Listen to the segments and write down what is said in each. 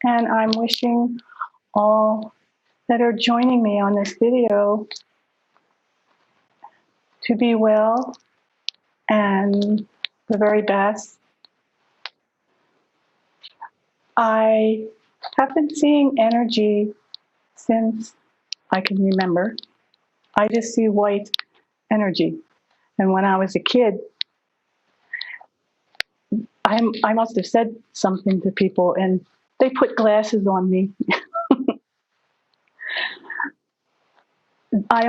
And I'm wishing all that are joining me on this video to be well and the very best. I have been seeing energy since I can remember. I just see white energy. And when I was a kid, I must have said something to people and they put glasses on me. I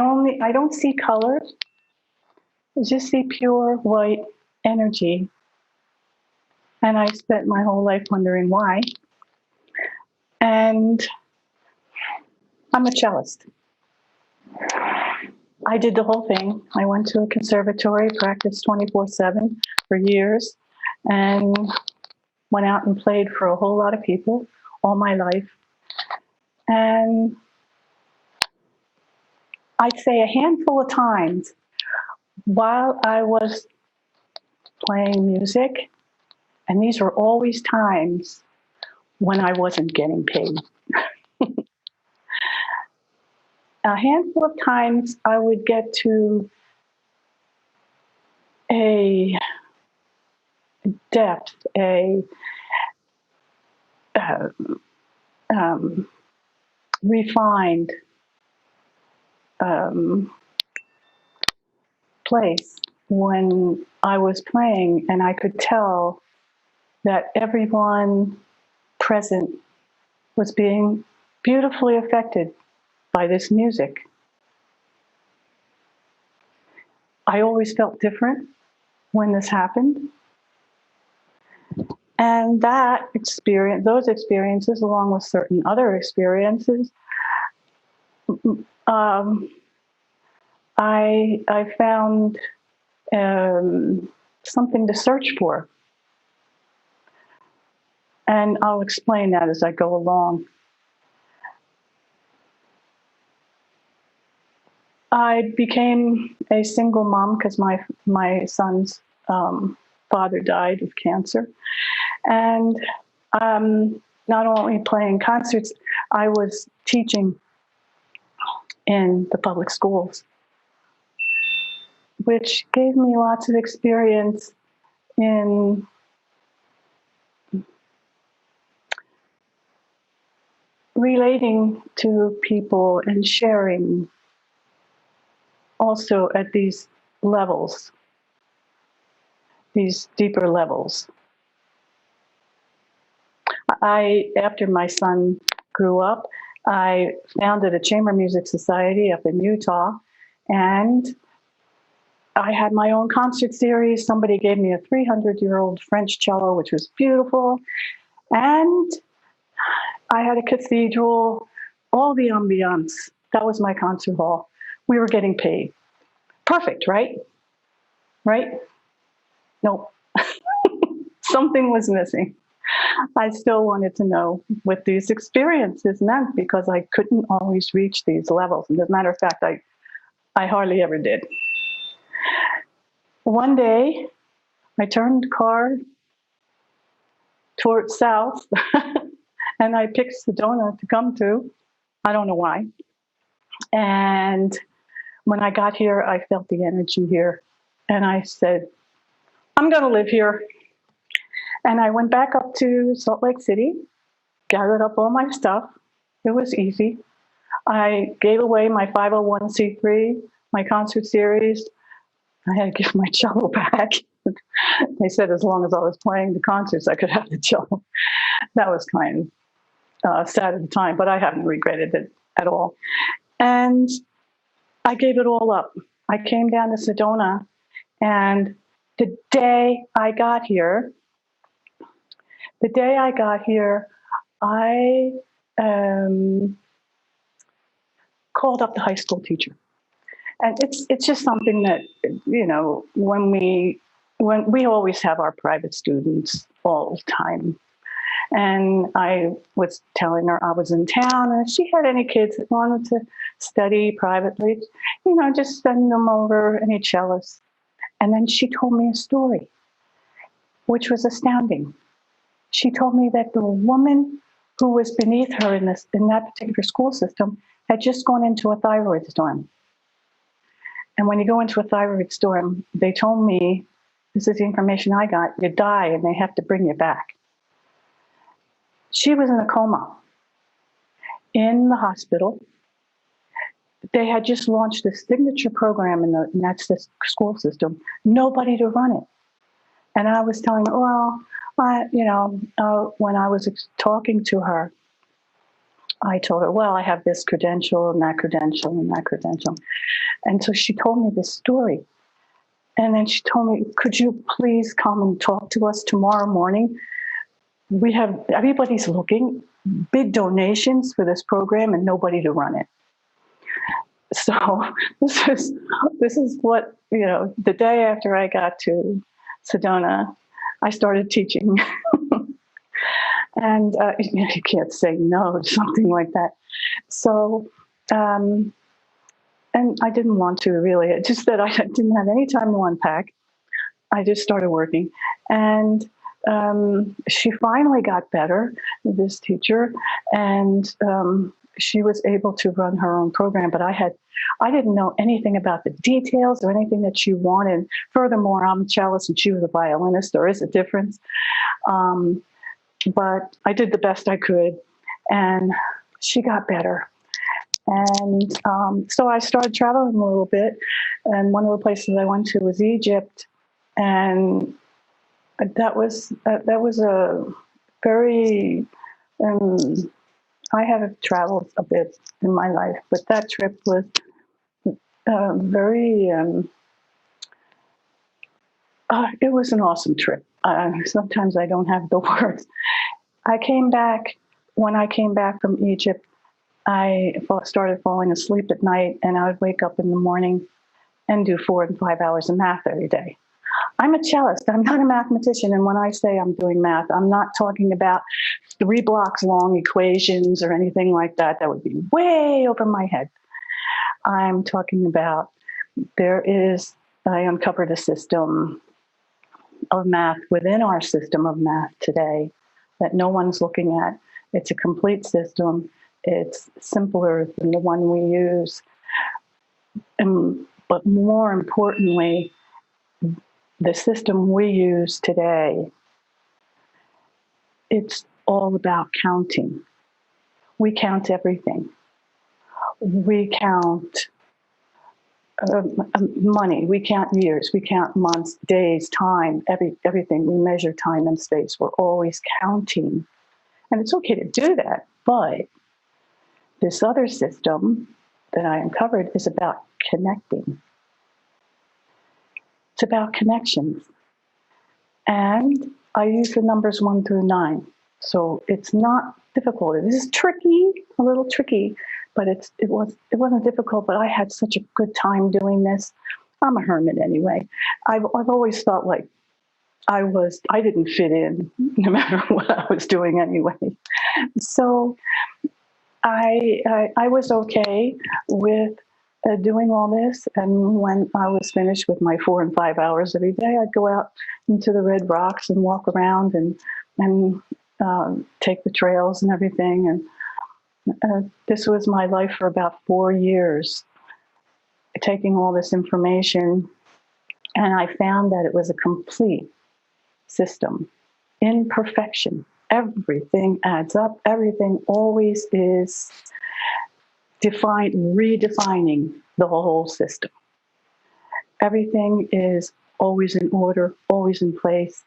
don't see colors. I just see pure white energy. And I spent my whole life wondering why. And I'm a cellist. I did the whole thing. I went to a conservatory, practiced 24/7 for years, and went out and played for a whole lot of people all my life. And I'd say a handful of times while I was playing music, and these were always times when I wasn't getting paid. A handful of times I would get to a depth, a refined place when I was playing, and I could tell that everyone present was being beautifully affected by this music. I always felt different when this happened. And that experience, those experiences, along with certain other experiences, I found something to search for. And I'll explain that as I go along. I became a single mom because my son's father died of cancer. And not only playing concerts, I was teaching in the public schools, which gave me lots of experience in relating to people and sharing also at these levels, these deeper levels. After my son grew up, I founded a chamber music society up in Utah, and I had my own concert series. Somebody gave me a 300-year-old French cello, which was beautiful. And I had a cathedral, all the ambiance. That was my concert hall. We were getting paid. Perfect, right? Right? Nope. Something was missing. I still wanted to know what these experiences meant because I couldn't always reach these levels. And as a matter of fact, I hardly ever did. One day, I turned the car towards south and I picked Sedona to come to. I don't know why. And when I got here, I felt the energy here. And I said, I'm going to live here. And I went back up to Salt Lake City, gathered up all my stuff. It was easy. I gave away my 501c3, my concert series. I had to give my cello back. They said as long as I was playing the concerts, I could have the cello. That was kind of sad at the time, but I haven't regretted it at all. And I gave it all up. I came down to Sedona, and the day I got here, I called up the high school teacher. And it's just something that, you know, when we always have our private students all the time. And I was telling her I was in town, and if she had any kids that wanted to study privately, you know, just send them over, any cellists. And then she told me a story, which was astounding. She told me that the woman who was beneath her in that particular school system, had just gone into a thyroid storm. And when you go into a thyroid storm, they told me, this is the information I got, you die and they have to bring you back. She was in a coma in the hospital. They had just launched this signature program in that school system, nobody to run it. And I was telling her, well, when I was talking to her, I told her, well, I have this credential and that credential and that credential. And so she told me this story. And then she told me, could you please come and talk to us tomorrow morning? Everybody's looking, big donations for this program and nobody to run it. So this is what, the day after I got to Sedona, I started teaching. And you can't say no to something like that. So, and I didn't want to really. It's just that I didn't have any time to unpack. I just started working. And she finally got better, this teacher, and she was able to run her own program. But I didn't know anything about the details or anything that she wanted. Furthermore, I'm a cellist and she was a violinist. There is a difference. But I did the best I could, and she got better. And so I started traveling a little bit, and one of the places I went to was Egypt, and that was a very. I have traveled a bit in my life, but that trip was very. It was an awesome trip. Sometimes I don't have the words. When I came back from Egypt, I started falling asleep at night, and I would wake up in the morning and do 4 and 5 hours of math every day. I'm a cellist. I'm not a mathematician. And when I say I'm doing math, I'm not talking about 3 blocks long equations or anything like that. That would be way over my head. I'm talking about I uncovered a system of math within our system of math today that no one's looking at. It's a complete system. It's simpler than the one we use. But more importantly, the system we use today, it's all about counting. We count everything. We count money. We count years. We count months, days, time, everything. We measure time and space. We're always counting. And it's okay to do that, but this other system that I uncovered is about connecting. It's about connections. And I use the numbers 1 through 9. So it's not difficult. It is tricky, a little tricky, but it wasn't difficult, but I had such a good time doing this. I'm a hermit anyway. I've always felt like I didn't fit in no matter what I was doing anyway. So I was okay with doing all this. And when I was finished with my 4 and 5 hours every day, I'd go out into the red rocks and walk around and take the trails and everything. And this was my life for about 4 years, taking all this information. And I found that it was a complete system in perfection. Everything adds up. Everything always is redefining the whole system. Everything is always in order, always in place,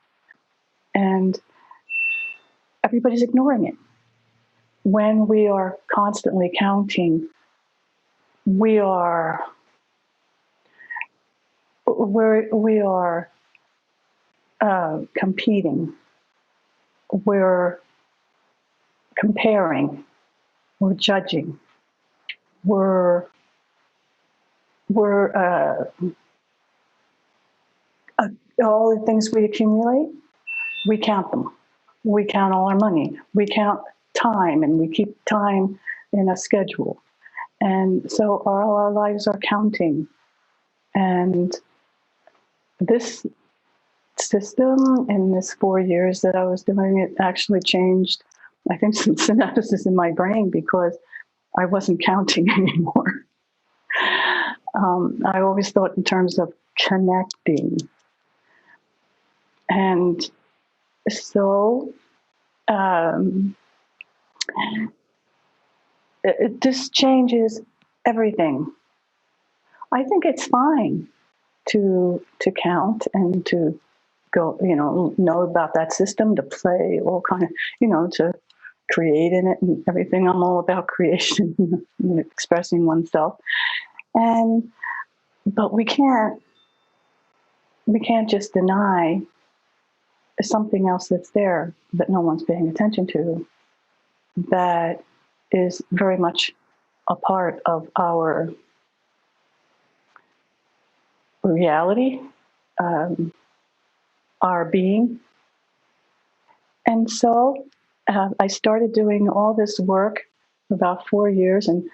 and everybody's ignoring it. When we are constantly counting, we are competing. We're comparing. We're judging. We're all the things we accumulate, we count them. We count all our money. We count time, and we keep time in a schedule. And so all our lives are counting. And this system, in this 4 years that I was doing it, actually changed I think some synapses in my brain because I wasn't counting anymore. I always thought in terms of connecting. And so this changes everything. I think it's fine to count and to go, know about that system, to play all kind of, to create in it and everything. I'm all about creation, expressing oneself. But we can't just deny something else that's there that no one's paying attention to, that is very much a part of our reality, our being. And so I started doing all this work for about 4 years, and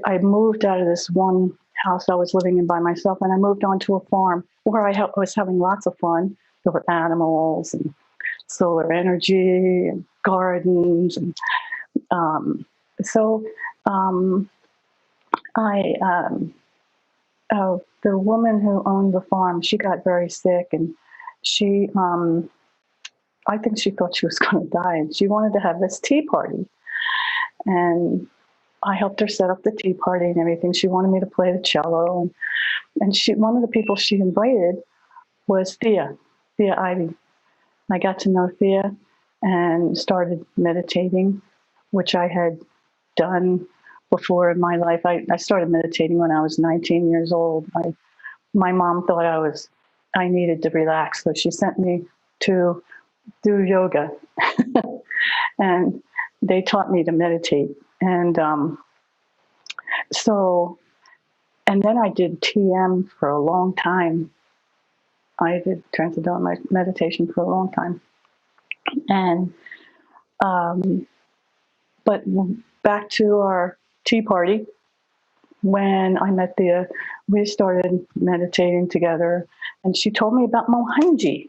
I moved out of this one house I was living in by myself, and I moved onto a farm where I was having lots of fun. There were animals and solar energy and gardens, and so the woman who owned the farm, she got very sick, and she, I think she thought she was going to die, and she wanted to have this tea party. And I helped her set up the tea party and everything. She wanted me to play the cello, and one of the people she invited was Thea Ivy. I got to know Thea and started meditating, which I had done before in my life. I started meditating when I was 19 years old. My mom thought I needed to relax, so she sent me to do yoga. And they taught me to meditate. And and then I did TM for a long time. I did transcendental meditation for a long time. And but back to our tea party, when I met Thea, we started meditating together, and she told me about Mohanji,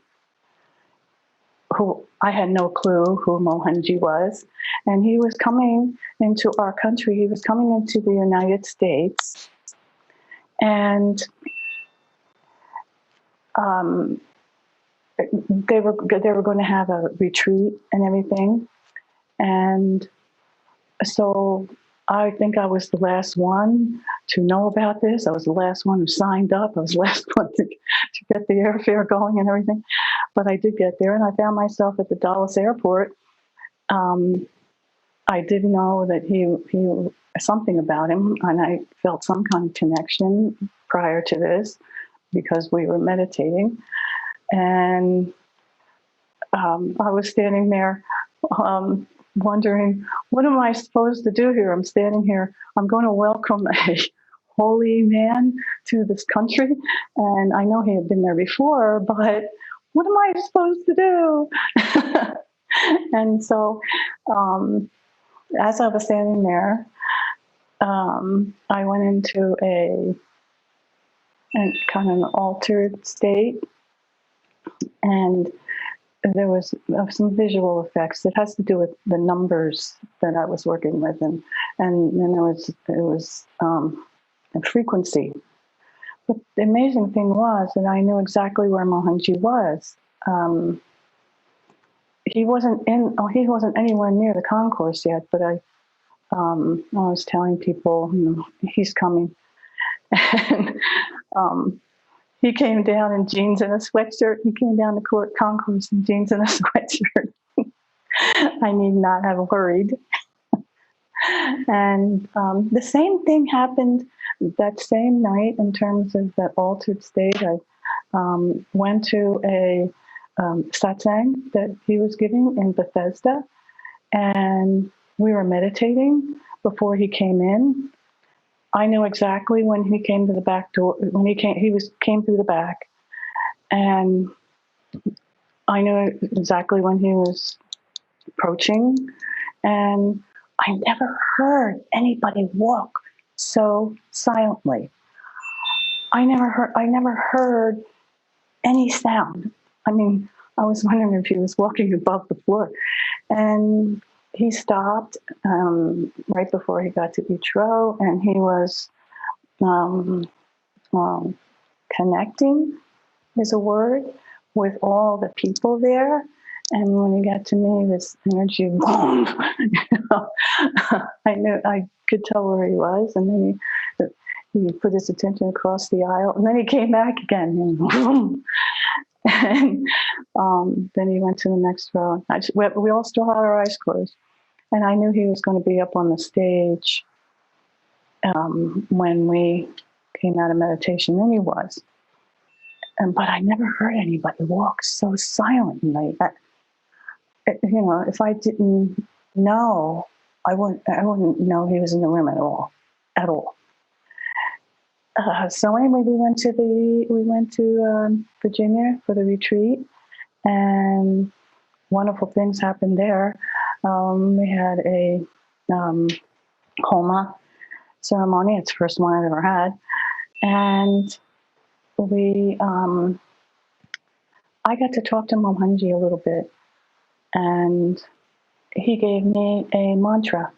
who I had no clue who Mohanji was. And he was coming into our country. He was coming into the United States. And they were going to have a retreat and everything. And so I think I was the last one to know about this. I was the last one who signed up. I was the last one to get the airfare going and everything. But I did get there, and I found myself at the Dallas airport. I did know that he something about him, and I felt some kind of connection prior to this because we were meditating. And I was standing there wondering, what am I supposed to do here? I'm standing here. I'm going to welcome a holy man to this country. And I know he had been there before, but what am I supposed to do? And so as I was standing there, I went into a kind of an altered state, and there was some visual effects. It has to do with the numbers that I was working with, and then there was a frequency. But the amazing thing was that I knew exactly where Mohanji was. He wasn't anywhere near the concourse yet, but I was telling people, he's coming. And he came down in jeans and a sweatshirt. He came down the concourse in jeans and a sweatshirt. I need not have worried. And the same thing happened that same night in terms of that altered state. I went to a satsang that he was giving in Bethesda, and we were meditating before he came in. I knew exactly when he came to the back door. When he came through the back, and I knew exactly when he was approaching. And I never heard anybody walk so silently. I never heard any sound. I mean, I was wondering if he was walking above the floor. And he stopped right before he got to each row, and he was um, um, connecting, is a word, with all the people there. And when he got to me, this energy, boom, I could tell where he was, and then he put his attention across the aisle, and then he came back again, and boom, and then he went to the next row. We all still had our eyes closed, and I knew he was going to be up on the stage when we came out of meditation, and he was. But I never heard anybody walk so silently. If I didn't know, I wouldn't know he was in the room at all. So anyway, we went to Virginia for the retreat, and wonderful things happened there. We had a Homa ceremony. It's the first one I've ever had, and I got to talk to Mohanji a little bit, and he gave me a mantra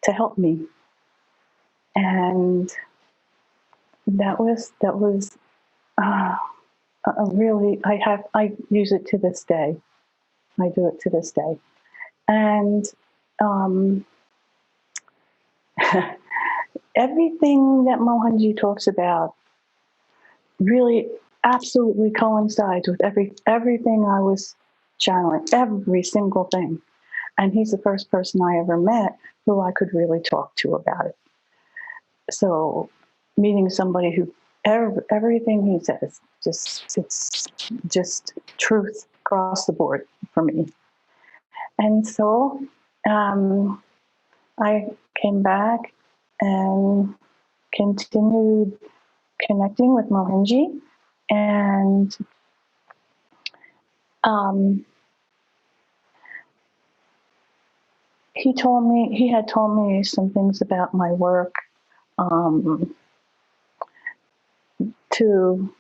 to help me, and that was a really, I use it to this day. I do it to this day, and everything that Mohanji talks about really absolutely coincides with everything I was channeling, every single thing. And he's the first person I ever met who I could really talk to about it. So meeting somebody who everything he says, it's just truth across the board for me. And so I came back and continued connecting with Mohanji, and he had told me some things about my work, too,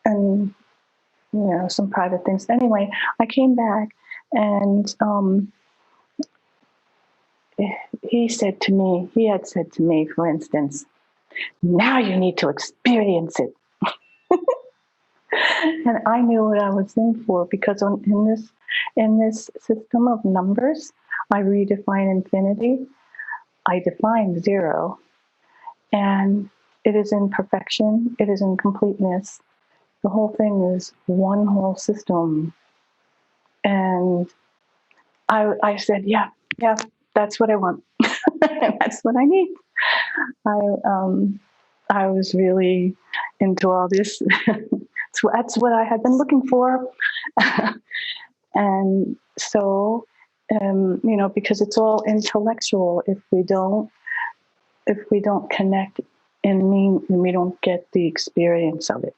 and some private things. Anyway, I came back, and he had said to me, for instance, now you need to experience it. And I knew what I was in for, because in this system of numbers, I redefine infinity. I define zero, and it is in perfection. It is in completeness. The whole thing is one whole system. And I said, yeah, that's what I want. That's what I need. I was really into all this. That's what I had been looking for. And so, because it's all intellectual, if we don't connect in me, we don't get the experience of it.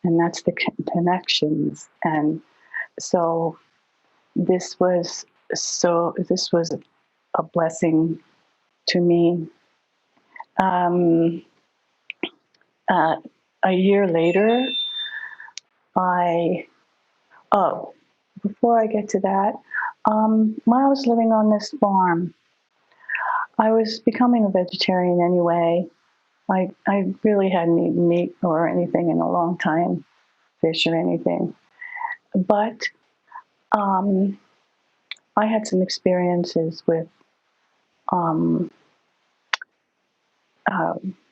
And that's the connections. And so this was a blessing to me. A year later, before I get to that, when I was living on this farm, I was becoming a vegetarian anyway. I really hadn't eaten meat or anything in a long time, fish or anything. But I had some experiences with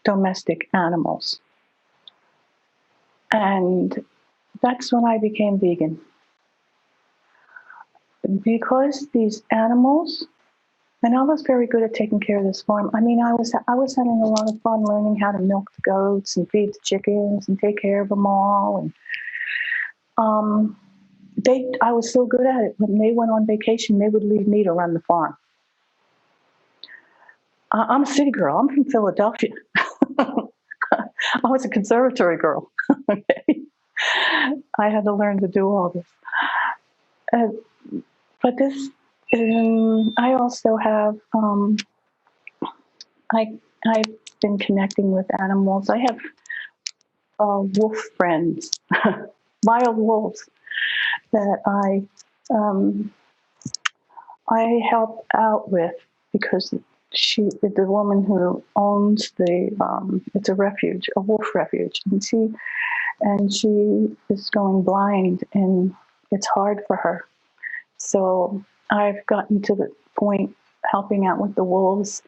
domestic animals. And that's when I became vegan. Because these animals, and I was very good at taking care of this farm. I mean, I was having a lot of fun learning how to milk the goats and feed the chickens and take care of them all. And I was so good at it. When they went on vacation, they would leave me to run the farm. I'm a city girl. I'm from Philadelphia. I was a conservatory girl. Okay, I had to learn to do all this. But this, I also have. I've been connecting with animals. I have wolf friends, wild wolves that I help out with, because the woman who owns it's a refuge, a wolf refuge, and she is going blind, and it's hard for her. So I've gotten to the point helping out with the wolves.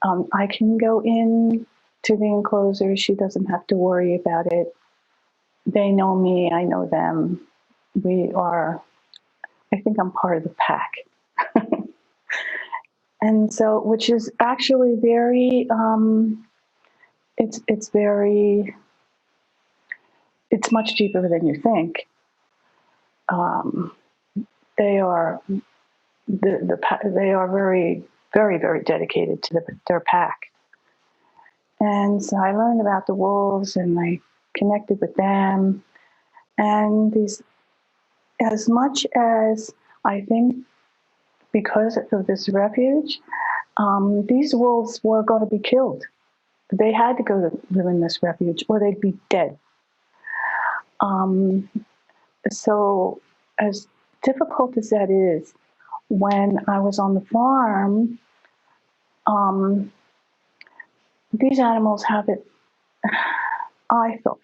I can go in to the enclosure. She doesn't have to worry about it. They know me. I know them. I think I'm part of the pack. And so, which is actually very, it's very, it's much deeper than you think. Um, they are they are very, very, very dedicated to their pack. And so I learned about the wolves, and I connected with them. And as much as I think, because of this refuge, these wolves were going to be killed. They had to go to live in this refuge, or they'd be dead. So, as difficult as that is, when I was on the farm, these animals have it, I thought,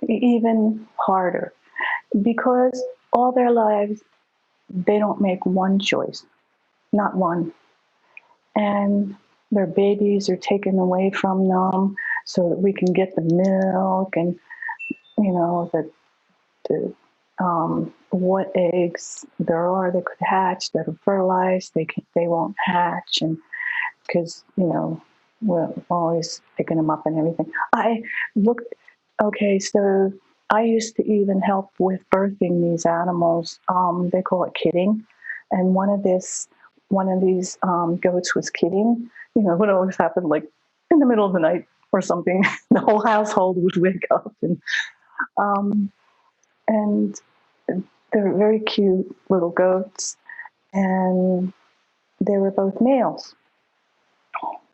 even harder, because all their lives they don't make one choice, not one. And their babies are taken away from them so that we can get the milk, and what eggs there are that could hatch that are fertilized, they won't hatch, and because we're always picking them up and everything. I looked. Okay, so I used to even help with birthing these animals. They call it kidding, and one of these goats was kidding. It would always happen like in the middle of the night or something. The whole household would wake up, um, and they're very cute little goats, and they were both males.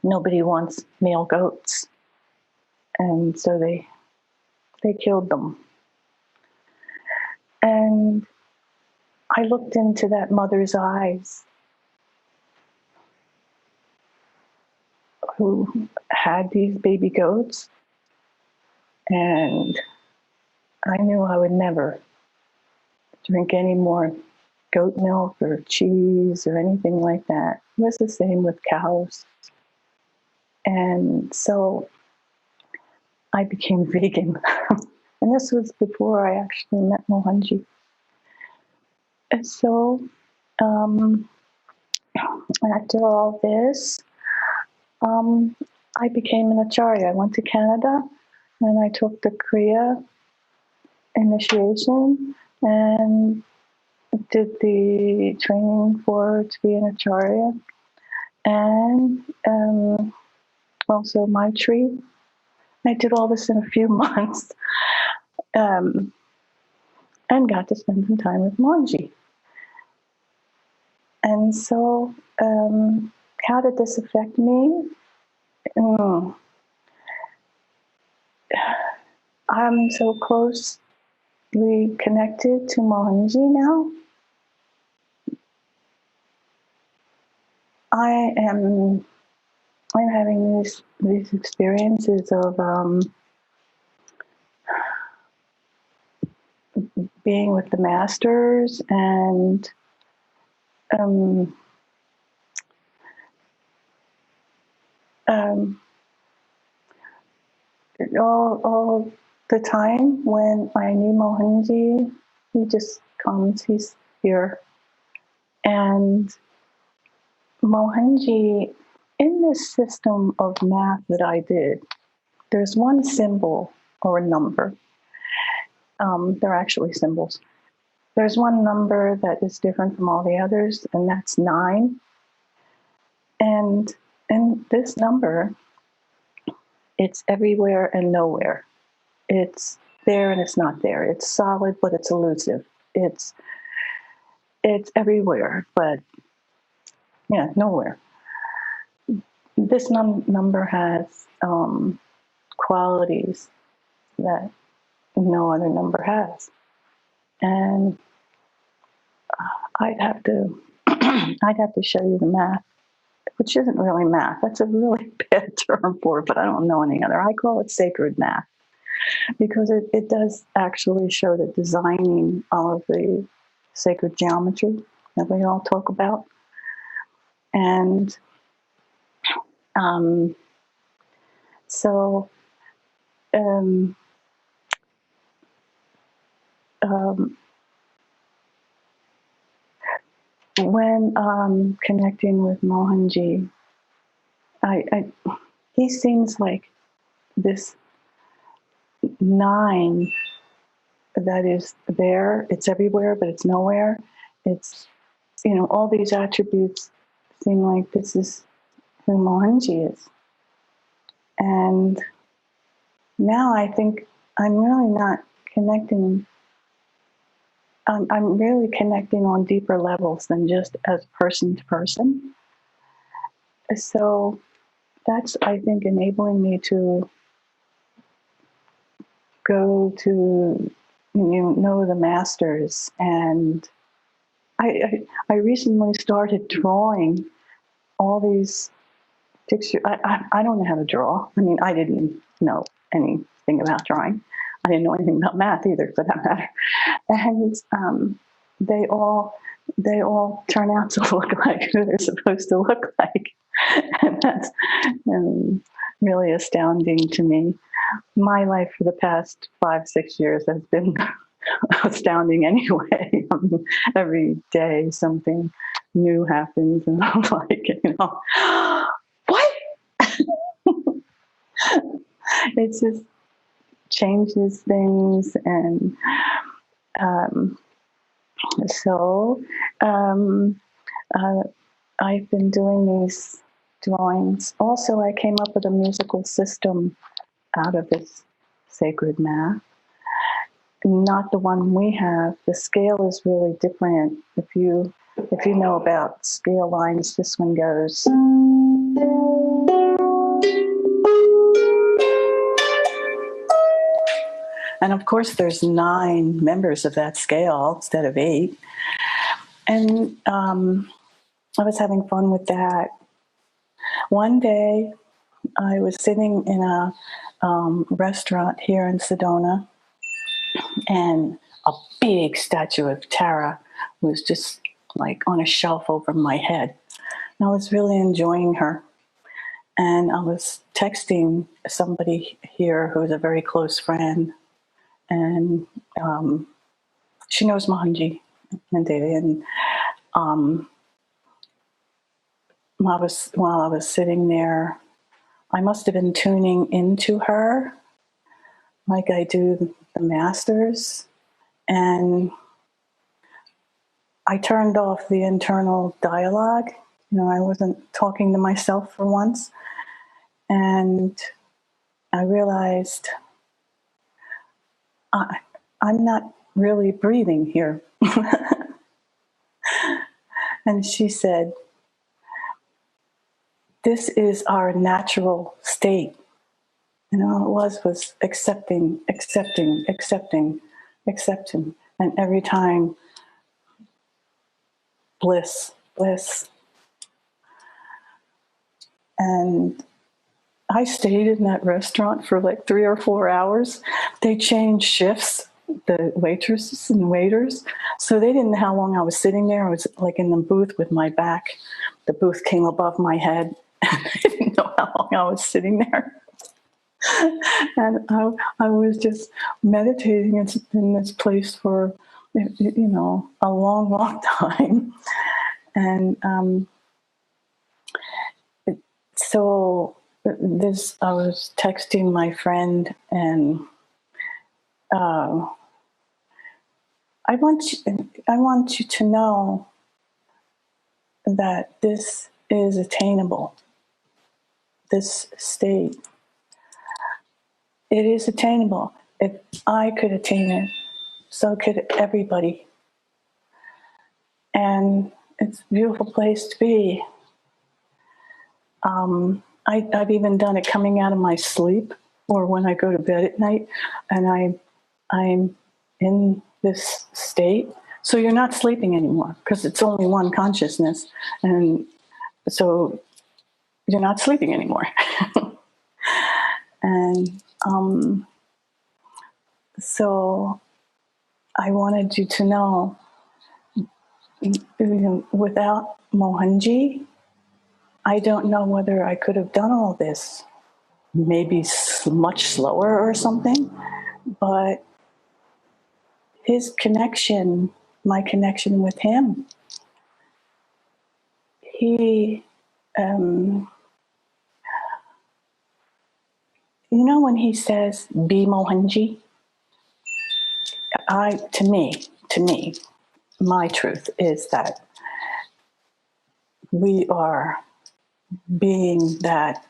Nobody wants male goats, and so they killed them. And I looked into that mother's eyes, who had these baby goats, and I knew I would never drink any more goat milk or cheese or anything like that. It was the same with cows. And so I became vegan. And this was before I actually met Mohanji. And so after all this, I became an acharya. I went to Canada, and I took the Kriya initiation and did the training to be an acharya, and also my tree. I did all this in a few months, and got to spend some time with Mohanji. And so, how did this affect me? I'm so closely connected to Mohanji now. I'm having these experiences of being with the masters, and all the time when I need Mohanji, he just comes. He's here, and Mohanji, in this system of math that I did, there's one symbol or a number. They're actually symbols. There's one number that is different from all the others, and that's 9. And this number, it's everywhere and nowhere. It's there and it's not there. It's solid, but it's elusive. It's everywhere, but nowhere. This number has qualities that no other number has. And I'd have to I'd have to show you the math, which isn't really math. That's a really bad term for it, but I don't know any other. I call it sacred math because it does actually show that designing all of the sacred geometry that we all talk about. And so when connecting with Mohanji, he seems like this 9 that is there. It's everywhere, but it's nowhere. It's, all these attributes seem like this is who Mohanji is. And now I think I'm really not connecting. I'm really connecting on deeper levels than just as person to person. So that's, I think, enabling me to go to, know the masters. And I recently started drawing all these pictures. I don't know how to draw. I mean, I didn't know anything about drawing. I didn't know anything about math either, for that matter. And they all turn out to look like who they're supposed to look like. And that's really astounding to me. My life for the past 5-6 years has been astounding anyway. Every day something new happens, and I'm like, what? It just changes things. And so I've been doing these drawings. Also, I came up with a musical system out of this sacred math. Not the one we have. The scale is really different. If you know about scale lines, this one goes. And of course, there's 9 members of that scale instead of 8. And I was having fun with that. One day, I was sitting in a restaurant here in Sedona, and a big statue of Tara was just like on a shelf over my head. And I was really enjoying her. And I was texting somebody here who's a very close friend. And she knows Mohanji and Devi. And while I was sitting there, I must have been tuning into her like I do the masters. And I turned off the internal dialogue. I wasn't talking to myself for once. And I realized I'm not really breathing here. And she said, this is our natural state. All it was accepting. And every time, bliss. And I stayed in that restaurant for like 3 or 4 hours. They changed shifts, the waitresses and waiters. So they didn't know how long I was sitting there. I was like in the booth with my back. The booth came above my head. I didn't know how long I was sitting there. And I was just meditating in this place for, a long time. And so I was texting my friend, and I want you to know that this is attainable. This state, it is attainable. If I could attain it, so could everybody. And it's a beautiful place to be. I've even done it coming out of my sleep, or when I go to bed at night, and I'm in this state, So you're not sleeping anymore because it's only one consciousness. And so you're not sleeping anymore. And so I wanted you to know, without Mohanji, I don't know whether I could have done all this. Maybe much slower or something, but his connection, my connection with him, he, when he says, be Mohanji, to me, my truth is that we are being that,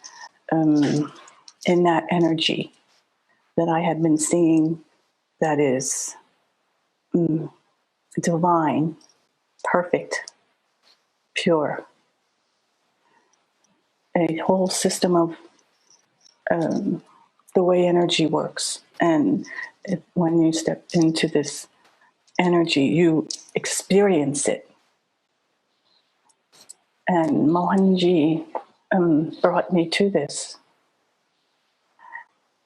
in that energy that I had been seeing, that is divine, perfect, pure, a whole system of the way energy works. And when you step into this energy, you experience it. And Mohanji brought me to this.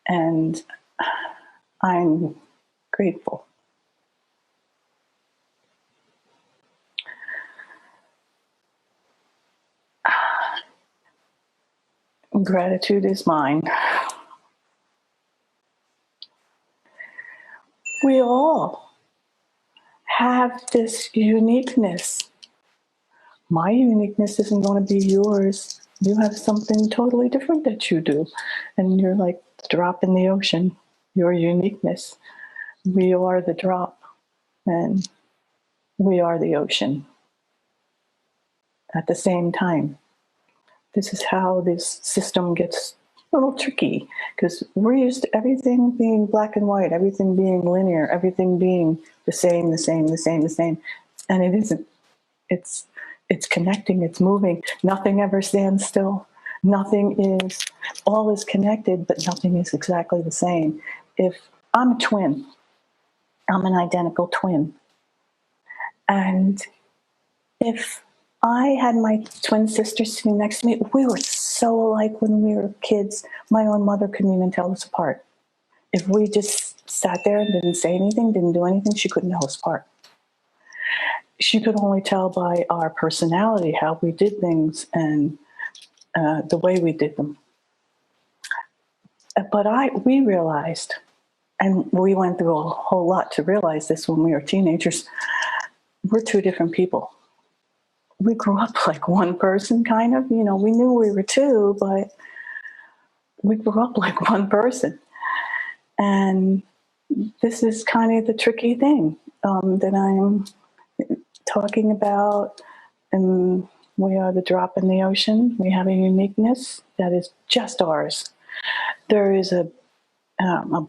And I'm grateful. Gratitude is mine. We all have this uniqueness. My uniqueness isn't going to be yours. You have something totally different that you do. And you're like the drop in the ocean, your uniqueness. We are the drop, and we are the ocean at the same time. This is how this system gets a little tricky, because we're used to everything being black and white, everything being linear, everything being the same. And it isn't. It's connecting, it's moving. Nothing ever stands still. All is connected, but nothing is exactly the same. If I'm a twin, I'm an identical twin. And if I had my twin sister sitting next to me, we were so alike when we were kids. My own mother couldn't even tell us apart. If we just sat there and didn't say anything, didn't do anything, she couldn't tell us apart. She could only tell by our personality how we did things and the way we did them. But we realized, and we went through a whole lot to realize this when we were teenagers, we're two different people. We grew up like one person, kind of. We knew we were two, but we grew up like one person. And this is kind of the tricky thing that I'm talking about. And we are the drop in the ocean. We have a uniqueness that is just ours. There is a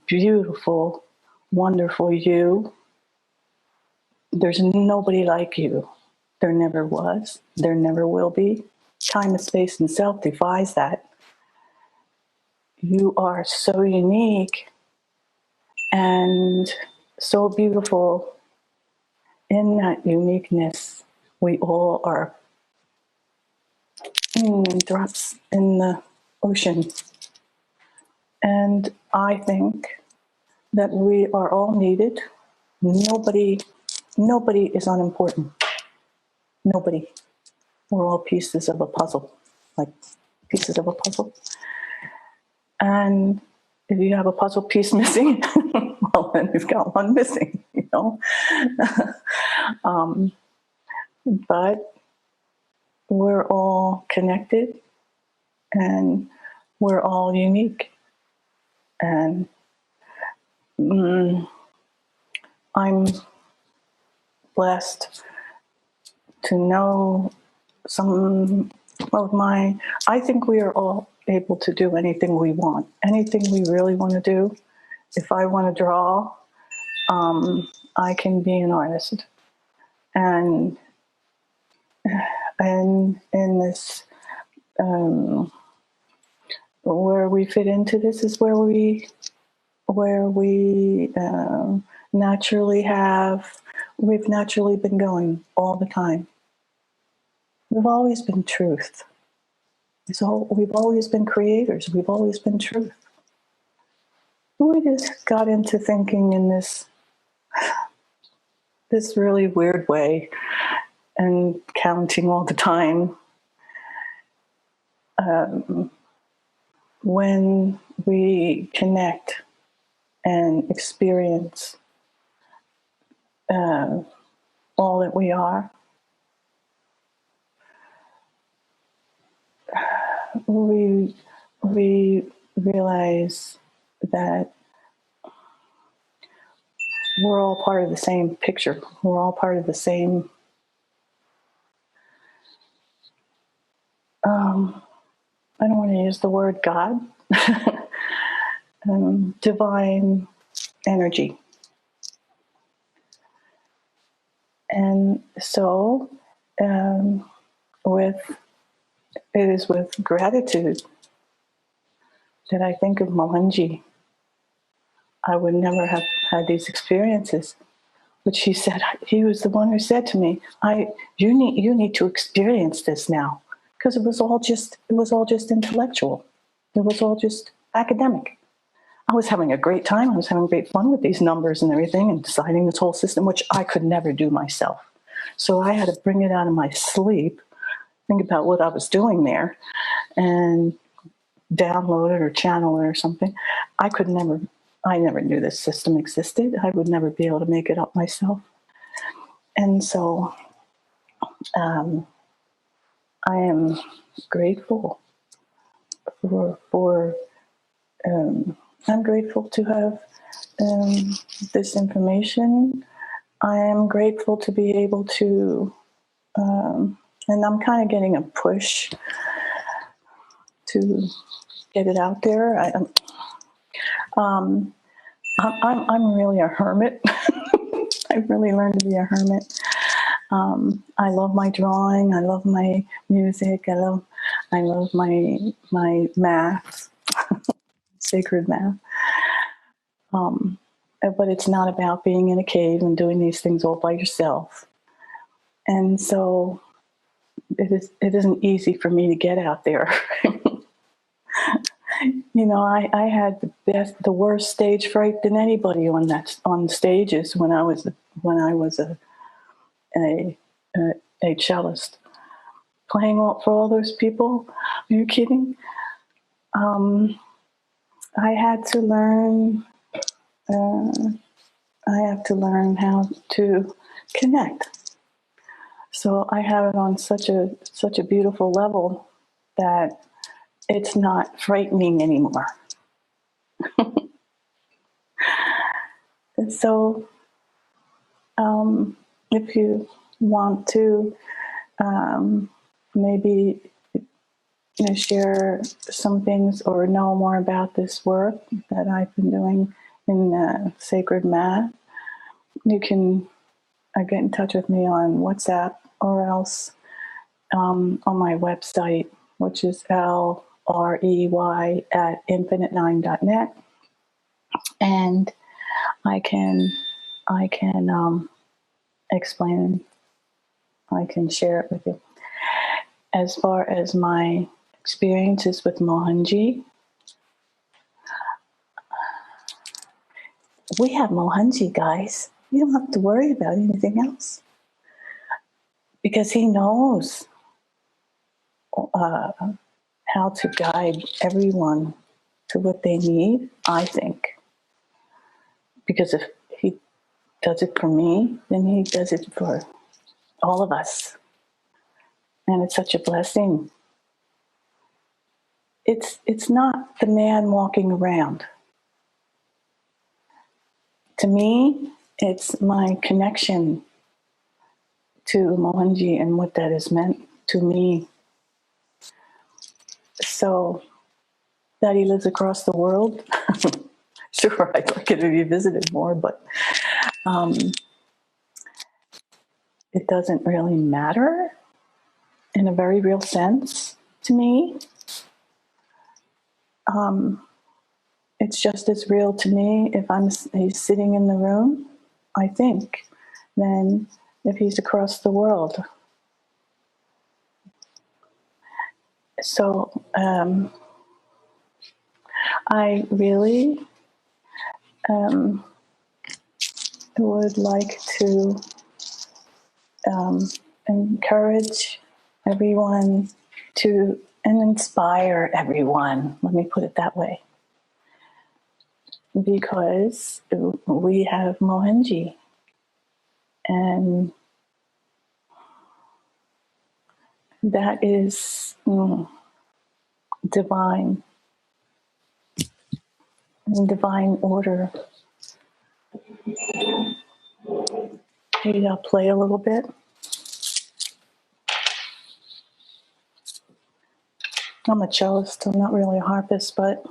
beautiful, wonderful you. There's nobody like you. There never was. There never will be. Time and space and self defies that. You are so unique and so beautiful. In that uniqueness, we all are drops in the ocean. And I think that we are all needed. Nobody is unimportant. Nobody. We're all pieces of a puzzle, like pieces of a puzzle. And if you have a puzzle piece missing, well, then you've got one missing, But we're all connected and we're all unique. And I'm blessed to know I think we are all able to do anything we want, anything we really want to do. If I want to draw, I can be an artist. And in this, where we fit into this is where we naturally have we've naturally been going all the time. We've always been truth. So we've always been creators. We've always been truth. We just got into thinking in this really weird way and counting all the time. When we connect and experience all that we are, we realize that we're all part of the same picture. We're all part of the same I don't want to use the word God, divine energy. And so it is with gratitude that I think of Mohanji. I would never have had these experiences. But he was the one who said to me, you need to experience this now. Because it was all just intellectual. It was all just academic. I was having a great time. I was having great fun with these numbers and everything and deciding this whole system, which I could never do myself. So I had to bring it out of my sleep, think about what I was doing there, and download it or channel it or something. I never knew this system existed. I would never be able to make it up myself. And so I am grateful I'm grateful to have this information. I am grateful to be able to, and I'm kind of getting a push to get it out there. I'm really a hermit. I've really learned to be a hermit. I love my drawing. I love my music. I love my math, sacred math. But it's not about being in a cave and doing these things all by yourself. And so it isn't easy for me to get out there. I had the worst stage fright than anybody on stages when I was a cellist playing for all those people. Are you kidding? I had to learn. I have to learn how to connect. So I have it on such a beautiful level that it's not frightening anymore. And so, if you want to maybe share some things or know more about this work that I've been doing in sacred math, you can get in touch with me on WhatsApp or else on my website, which is LREY@infinite9.net, and I can explain. I can share it with you. As far as my experiences with Mohanji, we have Mohanji, guys. You don't have to worry about anything else because he knows how to guide everyone to what they need, I think. Because if he does it for me, then he does it for all of us. And it's such a blessing. It's not the man walking around. To me, it's my connection to Mohanji and what that has meant to me. So that he lives across the world, sure, I'd like it to be visited more, but it doesn't really matter in a very real sense to me. It's just as real to me if he's sitting in the room, I think, than if he's across the world. So I really would like to encourage everyone to, and inspire everyone, let me put it that way, because we have Mohanji, and that is divine, in divine order. Maybe I'll play a little bit. I'm a cellist, I'm not really a harpist, but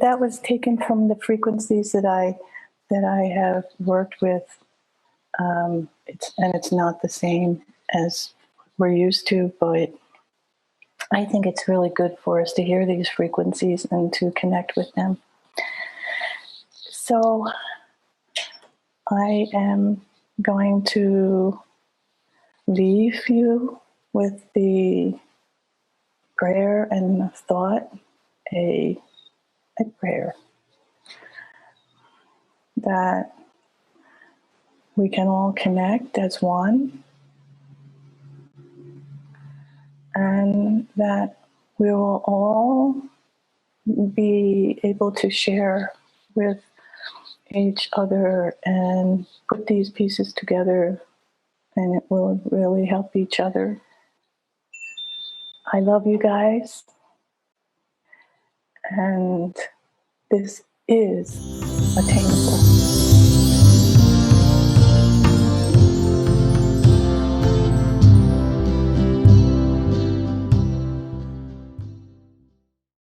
that was taken from the frequencies that I have worked with. It's not the same as we're used to, but I think it's really good for us to hear these frequencies and to connect with them. So I am going to leave you with the prayer and the thought, a prayer that we can all connect as one, and that we will all be able to share with each other and put these pieces together, and it will really help each other. I love you guys, and this is attainable.